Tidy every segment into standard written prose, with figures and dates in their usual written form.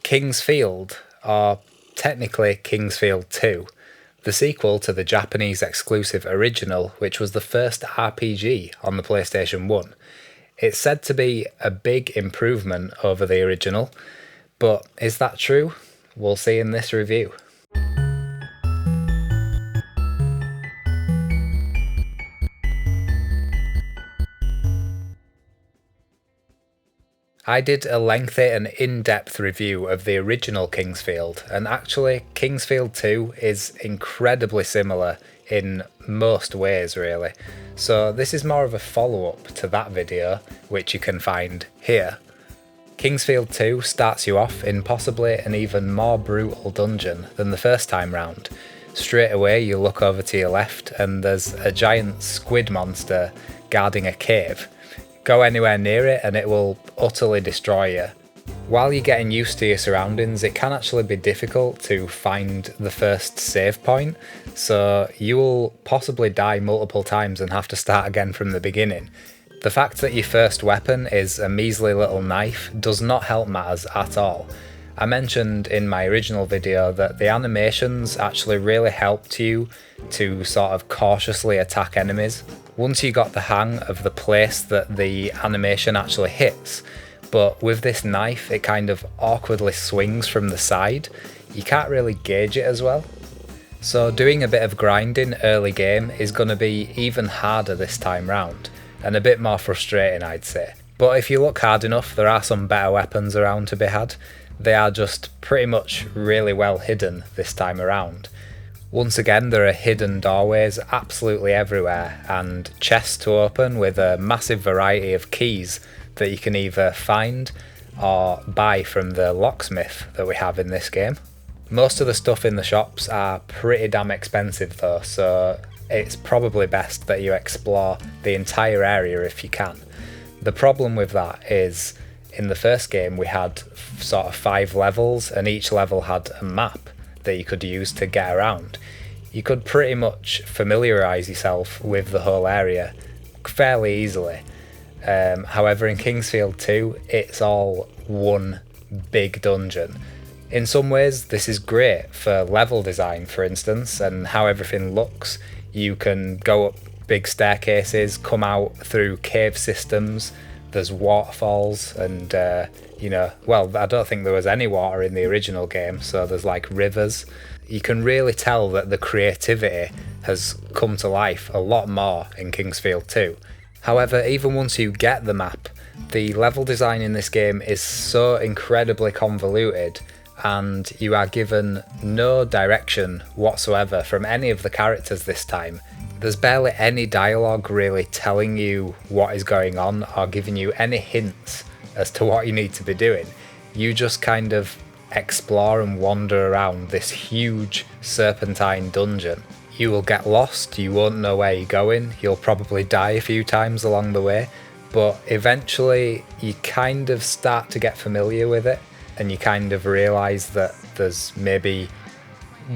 King's Field, or technically King's Field 2, the sequel to the Japanese exclusive original, which was the first RPG on the PlayStation 1. It's said to be a big improvement over the original, but is that true? We'll see in this review. I did a lengthy and in-depth review of the original King's Field, and actually King's Field 2 is incredibly similar in most ways really. So this is more of a follow-up to that video, which you can find here. King's Field 2 starts you off in possibly an even more brutal dungeon than the first time round. Straight away you look over to your left and there's a giant squid monster guarding a cave. Go anywhere near it and it will utterly destroy you. While you're getting used to your surroundings, it can actually be difficult to find the first save point, so you will possibly die multiple times and have to start again from the beginning. The fact that your first weapon is a measly little knife does not help matters at all. I mentioned in my original video that the animations actually really helped you to sort of cautiously attack enemies. Once you got the hang of the place that the animation actually hits, but with this knife it kind of awkwardly swings from the side, you can't really gauge it as well. So doing a bit of grinding early game is going to be even harder this time round, and a bit more frustrating I'd say. But if you look hard enough, there are some better weapons around to be had. They are just pretty much really well hidden this time around. Once again, there are hidden doorways absolutely everywhere and chests to open with a massive variety of keys that you can either find or buy from the locksmith that we have in this game. Most of the stuff in the shops are pretty damn expensive though, so it's probably best that you explore the entire area if you can. The problem with that is in the first game we had sort of 5 levels and each level had a map that you could use to get around. You could pretty much familiarise yourself with the whole area fairly easily. However, in King's Field 2 it's all one big dungeon. In some ways this is great for level design, for instance, and how everything looks. You can go up big staircases, come out through cave systems, there's waterfalls and well, I don't think there was any water in the original game, so there's like rivers. You can really tell that the creativity has come to life a lot more in King's Field 2. However, even once you get the map, the level design in this game is so incredibly convoluted and you are given no direction whatsoever from any of the characters this time. There's barely any dialogue really telling you what is going on or giving you any hints as to what you need to be doing. You just kind of explore and wander around this huge serpentine dungeon. You will get lost, you won't know where you're going, you'll probably die a few times along the way, but eventually you kind of start to get familiar with it and you kind of realise that there's maybe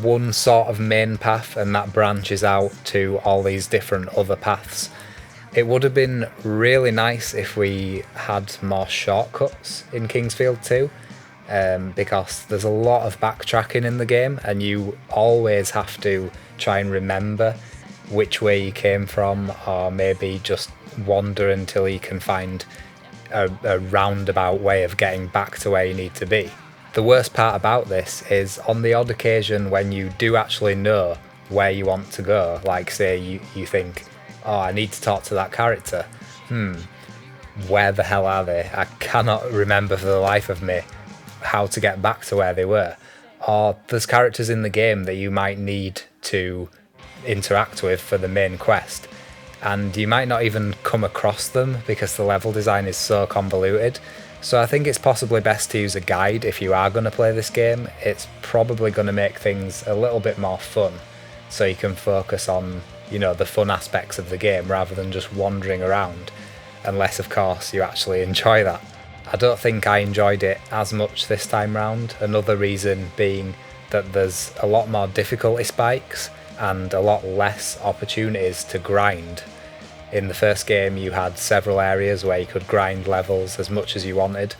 one sort of main path and that branches out to all these different other paths. It would have been really nice if we had more shortcuts in King's Field 2, because there's a lot of backtracking in the game and you always have to try and remember which way you came from, or maybe just wander until you can find a roundabout way of getting back to where you need to be. The worst part about this is on the odd occasion when you do actually know where you want to go, like say you think, oh, I need to talk to that character, where the hell are they? I cannot remember for the life of me how to get back to where they were. Or there's characters in the game that you might need to interact with for the main quest and you might not even come across them because the level design is so convoluted. So I think it's possibly best to use a guide if you are going to play this game. It's probably going to make things a little bit more fun so you can focus on, the fun aspects of the game rather than just wandering around, unless of course you actually enjoy that. I don't think I enjoyed it as much this time round, another reason being that there's a lot more difficulty spikes and a lot less opportunities to grind. In the first game you had several areas where you could grind levels as much as you wanted.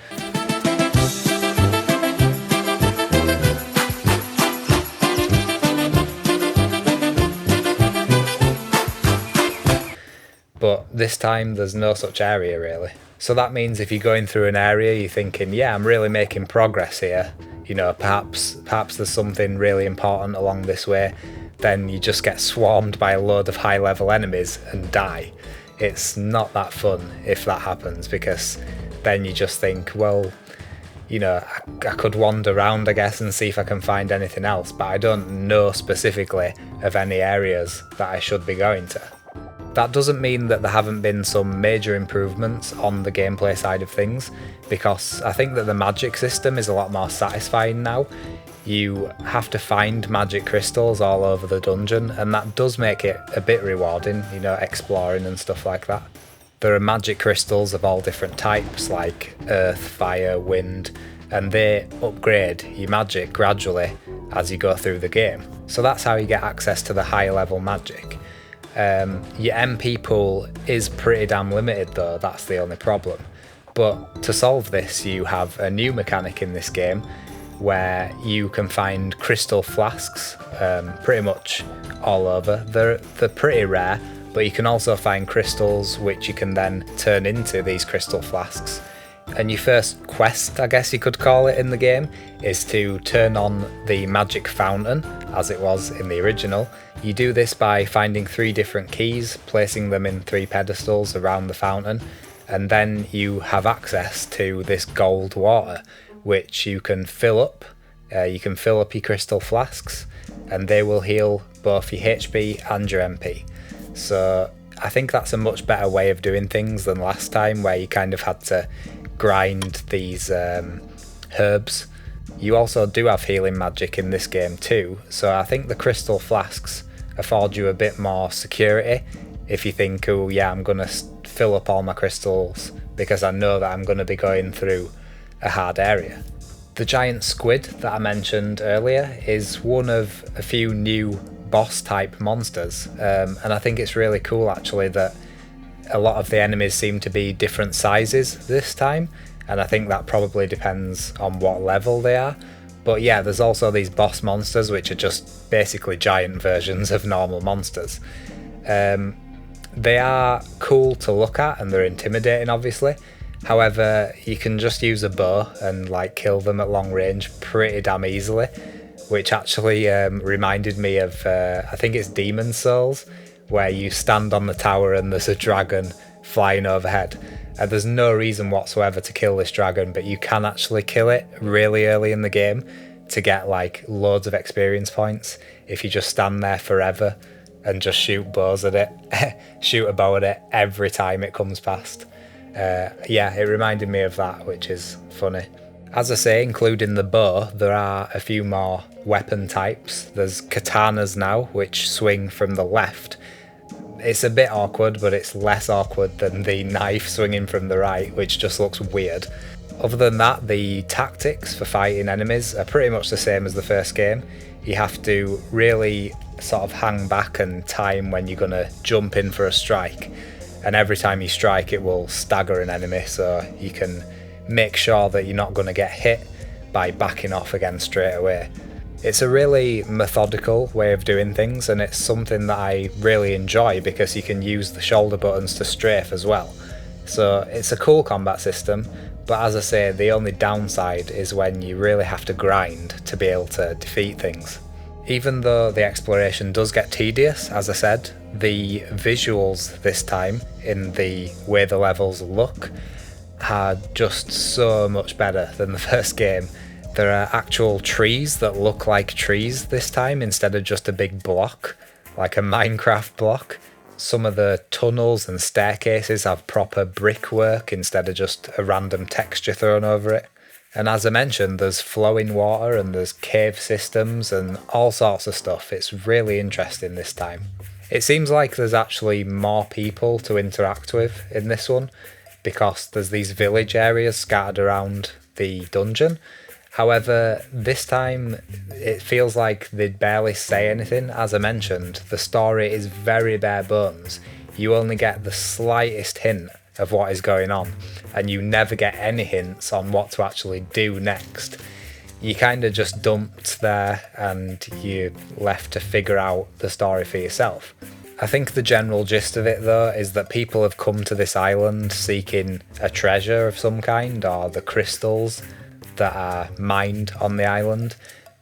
This time there's no such area really. So that means if you're going through an area, you're thinking, yeah, I'm really making progress here. You know, perhaps there's something really important along this way. Then you just get swarmed by a load of high level enemies and die. It's not that fun if that happens, because then you just think, well, you know, I could wander around, I guess, and see if I can find anything else, but I don't know specifically of any areas that I should be going to. That doesn't mean that there haven't been some major improvements on the gameplay side of things, because I think that the magic system is a lot more satisfying now. You have to find magic crystals all over the dungeon, and that does make it a bit rewarding, you know, exploring and stuff like that. There are magic crystals of all different types, like earth, fire, wind, and they upgrade your magic gradually as you go through the game. So that's how you get access to the higher level magic. Your MP pool is pretty damn limited though, that's the only problem. But to solve this, you have a new mechanic in this game where you can find crystal flasks pretty much all over. They're pretty rare, but you can also find crystals which you can then turn into these crystal flasks. And your first quest, I guess you could call it in the game, is to turn on the magic fountain, as it was in the original. You do this by finding 3 different keys, placing them in 3 pedestals around the fountain, and then you have access to this gold water, which you can fill up. You can fill up your crystal flasks, and they will heal both your HP and your MP. So I think that's a much better way of doing things than last time, where you kind of had to grind these herbs. You also do have healing magic in this game too, so I think the crystal flasks afford you a bit more security if you think, oh yeah, I'm gonna fill up all my crystals because I know that I'm gonna be going through a hard area. The giant squid that I mentioned earlier is one of a few new boss type monsters, and I think it's really cool actually that a lot of the enemies seem to be different sizes this time, and I think that probably depends on what level they are. But yeah, there's also these boss monsters which are just basically giant versions of normal monsters. They are cool to look at and they're intimidating obviously. However, you can just use a bow and like kill them at long range pretty damn easily, which actually reminded me of, I think it's Demon Souls, where you stand on the tower and there's a dragon flying overhead. And there's no reason whatsoever to kill this dragon, but you can actually kill it really early in the game to get like loads of experience points if you just stand there forever and just shoot bows at it, shoot a bow at it every time it comes past. Yeah, it reminded me of that, which is funny. As I say, including the bow, there are a few more weapon types. There's katanas now, which swing from the left. It's a bit awkward, but it's less awkward than the knife swinging from the right, which just looks weird. Other than that, the tactics for fighting enemies are pretty much the same as the first game. You have to really sort of hang back and time when you're going to jump in for a strike. And every time you strike, it will stagger an enemy, so you can make sure that you're not going to get hit by backing off again straight away. It's a really methodical way of doing things, and it's something that I really enjoy because you can use the shoulder buttons to strafe as well. So it's a cool combat system, but as I say, the only downside is when you really have to grind to be able to defeat things. Even though the exploration does get tedious, as I said, the visuals this time, in the way the levels look, are just so much better than the first game. There are actual trees that look like trees this time instead of just a big block, like a Minecraft block. Some of the tunnels and staircases have proper brickwork instead of just a random texture thrown over it. And as I mentioned, there's flowing water and there's cave systems and all sorts of stuff. It's really interesting this time. It seems like there's actually more people to interact with in this one because there's these village areas scattered around the dungeon. However, this time it feels like they barely say anything. As I mentioned, the story is very bare bones. You only get the slightest hint of what is going on, and you never get any hints on what to actually do next. You kind of just dumped there and you're left to figure out the story for yourself. I think the general gist of it, though, is that people have come to this island seeking a treasure of some kind, or the crystals that are mined on the island.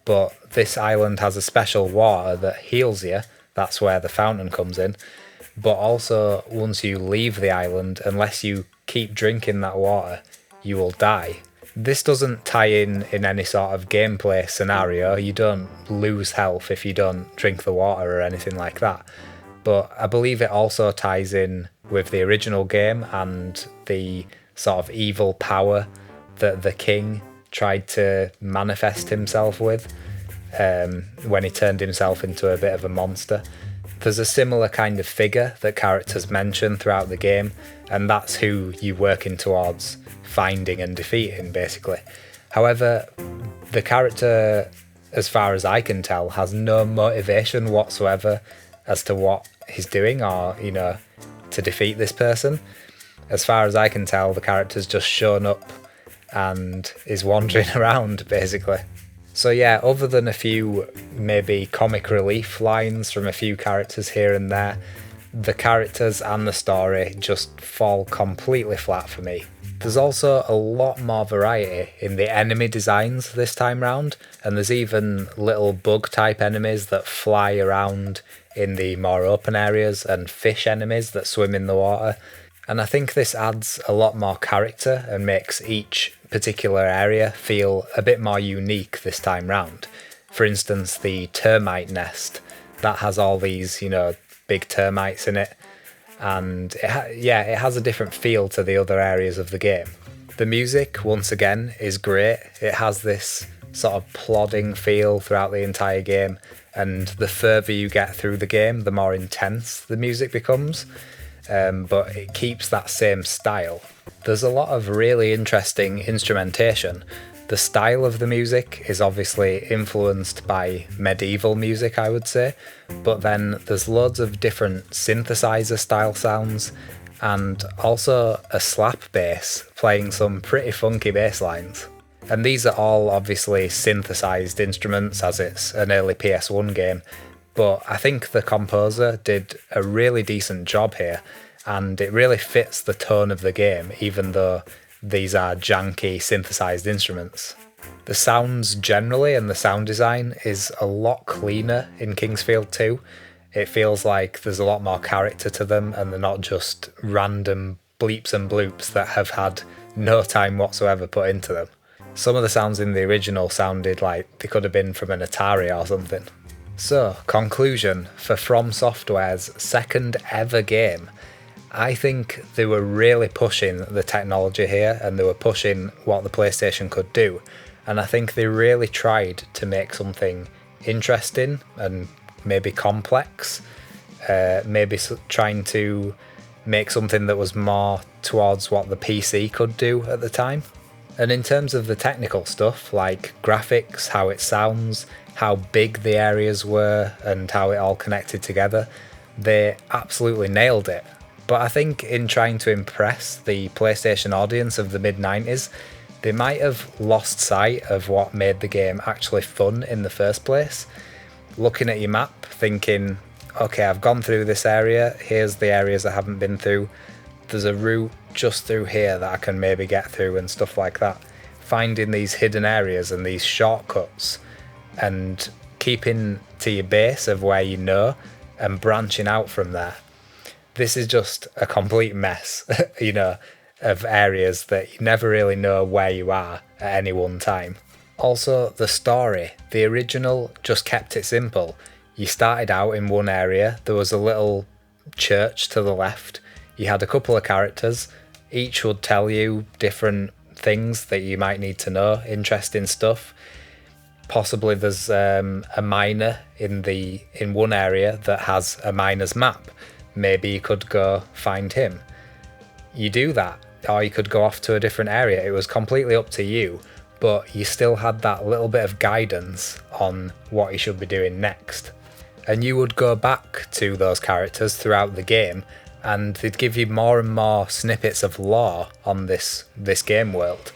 But this island has a special water that heals you. That's where the fountain comes in. But also, once you leave the island, unless you keep drinking that water, you will die. This doesn't tie in any sort of gameplay scenario. You don't lose health if you don't drink the water or anything like that. But I believe it also ties in with the original game and the sort of evil power that the king tried to manifest himself with when he turned himself into a bit of a monster. There's a similar kind of figure that characters mention throughout the game, and that's who you're working towards finding and defeating, basically. However, the character, as far as I can tell, has no motivation whatsoever as to what he's doing or, to defeat this person. As far as I can tell, the character's just shown up and is wandering around, basically. So yeah, other than a few maybe comic relief lines from a few characters here and there, the characters and the story just fall completely flat for me. There's also a lot more variety in the enemy designs this time round, and there's even little bug type enemies that fly around in the more open areas and fish enemies that swim in the water. And I think this adds a lot more character and makes each particular area feel a bit more unique this time round. For instance, the termite nest, that has all these, big termites in it. And it has a different feel to the other areas of the game. The music, once again, is great. It has this sort of plodding feel throughout the entire game, and the further you get through the game, the more intense the music becomes. But it keeps that same style. There's a lot of really interesting instrumentation. The style of the music is obviously influenced by medieval music, I would say, but then there's loads of different synthesizer style sounds and also a slap bass playing some pretty funky bass lines. And these are all obviously synthesized instruments as it's an early PS1 game, but I think the composer did a really decent job here, and it really fits the tone of the game, even though these are janky synthesized instruments. The sounds generally and the sound design is a lot cleaner in Kingsfield 2. It feels like there's a lot more character to them and they're not just random bleeps and bloops that have had no time whatsoever put into them. Some of the sounds in the original sounded like they could have been from an Atari or something. So, conclusion for From Software's second ever game. I think they were really pushing the technology here and they were pushing what the PlayStation could do. And I think they really tried to make something interesting and maybe complex. Maybe trying to make something that was more towards what the PC could do at the time. And in terms of the technical stuff, like graphics, how it sounds, how big the areas were, and how it all connected together, they absolutely nailed it. But I think in trying to impress the PlayStation audience of the mid-90s, they might have lost sight of what made the game actually fun in the first place. Looking at your map, thinking, okay, I've gone through this area, here's the areas I haven't been through, there's a route just through here that I can maybe get through and stuff like that. Finding these hidden areas and these shortcuts and keeping to your base of where you know and branching out from there. This is just a complete mess, of areas that you never really know where you are at any one time. Also, the story. The original just kept it simple. You started out in one area, there was a little church to the left, you had a couple of characters, each would tell you different things that you might need to know, interesting stuff. Possibly there's a miner in one area that has a miner's map. Maybe you could go find him. You do that, or you could go off to a different area. It was completely up to you, but you still had that little bit of guidance on what you should be doing next. And you would go back to those characters throughout the game, and they'd give you more and more snippets of lore on this game world.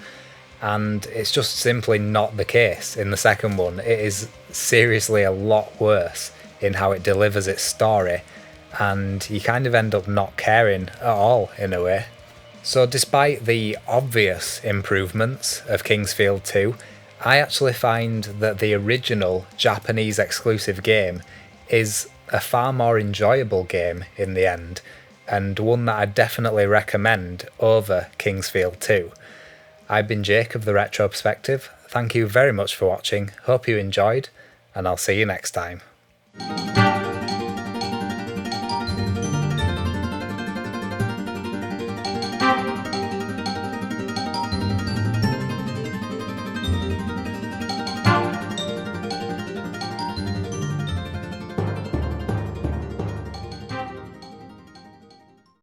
And it's just simply not the case in the second one. It is seriously a lot worse in how it delivers its story, and you kind of end up not caring at all in a way. So despite the obvious improvements of Kingsfield 2, I actually find that the original Japanese exclusive game is a far more enjoyable game in the end, and one that I definitely recommend over Kingsfield 2. I've been Jake of the Retro Perspective. Thank you very much for watching, hope you enjoyed, and I'll see you next time.